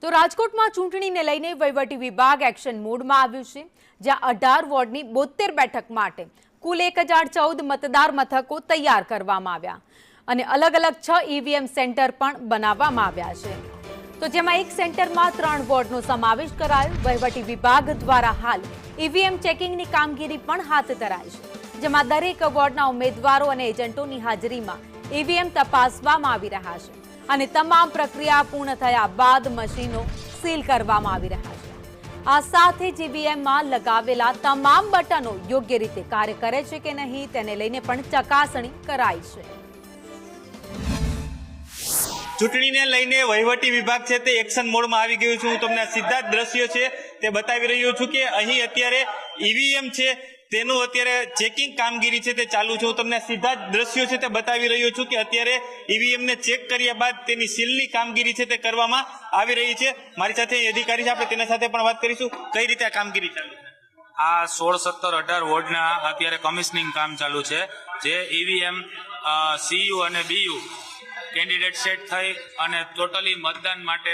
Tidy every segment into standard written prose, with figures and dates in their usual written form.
તો રાજકોટમાં ચૂંટણીને લઈને વહીવટી વિભાગ એક્શન મોડમાં આવ્યું છે, જ્યાં 18 વોર્ડની 72 બેઠક માટે કુલ 1014 મતદાર મથકો તૈયાર કરવામાં આવ્યા અને અલગ અલગ 6 ઈવીએમ સેન્ટર પણ બનાવવામાં આવ્યા છે. તો જેમાં એક સેન્ટરમાં 3 વોર્ડનો સમાવેશ કરાયો. વહીવટી વિભાગ દ્વારા હાલ ઈવીએમ ચેકિંગની કામગીરી પણ હાથ ધરાઈ છે, જેમાં દરેક વોર્ડના ઉમેદવારો અને એજન્ટોની હાજરીમાં ઈવીએમ તપાસવામાં આવી રહ્યા છે અને તમામ પ્રક્રિયા પૂર્ણ થયા બાદ મશીનો સીલ કરવામાં આવી રહ્યા છે. આ સાથે જ ઈવીએમમાં લગાવેલા તમામ બટનો યોગ્ય રીતે કાર્ય કરે છે કે નહીં તેને લઈને પણ ચકાસણી કરાઈ છે. ચૂંટણીને લઈને વહીવટી વિભાગ છે તે એક્શન મોડમાં આવી ગયું છે. હું તમને સીધા જ દ્રશ્યો છે તે બતાવી રહ્યો છું કે અહીં અત્યારે ઈવીએમ છે તેનું અત્યારે ચેકિંગ કામગીરી છે તે ચાલુ છે. હું તમને સીધા જ દ્રશ્યો છે તે બતાવી રહ્યો છું કે અત્યારે ઈવીએમ ને ચેક કર્યા બાદ તેની સીલની કામગીરી છે તે કરવામાં આવી રહી છે. મારી સાથે અધિકારી છે, આપણે તેના સાથે પણ વાત કરીશું. કઈ રીતે આ કામગીરી ચાલુ છે? આ 16, 17, 18 વોર્ડના અત્યારે કમિશનિંગ કામ ચાલુ છે, જે ઈવીએમ સીયુ અને બીયુ કેન્ડિડેટ સેટ થઈ અને ટોટલી મતદાન માટે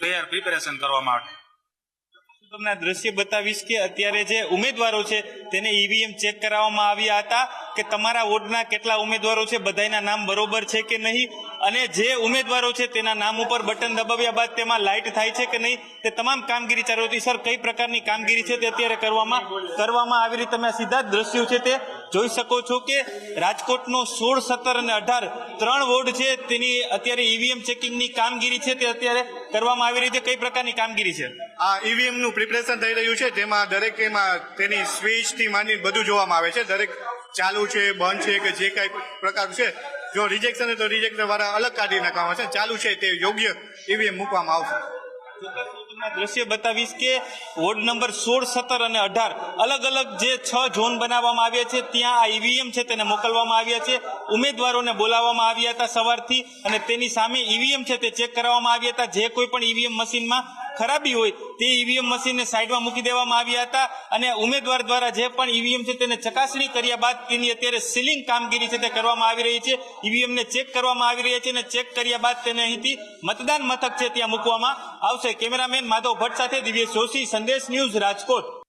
તૈયાર પ્રિપેરેશન કરવામાં આવે. તમને દ્રશ્ય બતાવીશ કે અત્યારે જે ઉમેદવારો છે તેને ઈવીએમ ચેક કરાવવામાં આવ્યા હતા કે તમારા વોર્ડના કેટલા ઉમેદવારો છે, બધાના નામ બરોબર છે કે નહીં, અને જે ઉમેદવારો છે તેના નામ ઉપર બટન દબાવ્યા બાદ તેમાં લાઇટ થાય છે કે નહીં, તે તમામ કામગીરી ચાલુ હતી. સર, કઈ પ્રકારની કામગીરી છે તે અત્યારે કરવામાં આવી રહી? તમે સીધા જ દ્રશ્યો છે તે જોઈ શકો છો કે રાજકોટનો 16, 17 અને 18 3 વોર્ડ છે તેની અત્યારે ઈવીએમ ચેકિંગની કામગીરી છે તે અત્યારે કરવામાં આવી રહી છે. કઈ પ્રકારની કામગીરી છે? આ ઈવીએમ નું પ્રિપરેશન થઈ રહ્યું છે, જેમાં દરેક એમાં તેની સ્વિચ થી માંડીને બધું જોવામાં આવે છે. દરેક ચાલુ છે, બંધ છે કે જે કઈ પ્રકાર છે, જો રિજેક્શન હોય તો રિજેક્શન વાળા અલગ કાઢી નાખવામાં આવશે. ચાલુ છે તે યોગ્ય ઈવીએમ મૂકવામાં આવશે. દ્રશ્ય બતાવીશ કે વોર્ડ નંબર 16, 17 અને 18 અલગ અલગ જે 6 ઝોન બનાવવામાં આવ્યા છે ત્યાં આ ઈવીએમ છે તેને મોકલવામાં આવ્યા છે. ઉમેદવારોને બોલાવવામાં આવ્યા હતા સવારથી અને તેની સામે ઈવીએમ છે તે ચેક કરાવવામાં આવ્યા હતા. જે કોઈ પણ ઈવીએમ મશીનમાં ખરાબી હોય તે ઈવીએમ મશીનને સાઈડમાં મૂકી દેવામાં આવ્યા હતા અને ઉમેદવાર દ્વારા જે પણ ઈવીએમ છે તેને ચકાસણી કર્યા બાદ તેની અત્યારે સીલિંગ કામગીરી છે તે કરવામાં આવી રહી છે. ઈવીએમને ચેક કરવામાં આવી રહ્યા છે અને ચેક કર્યા બાદ તેને અહીંથી મતદાન મથક છે ત્યાં મૂકવામાં આવશે. કેમેરામેન માધવ ભટ્ટ સાથે દિવ્યેશ જોશી, સંદેશ ન્યૂઝ, રાજકોટ.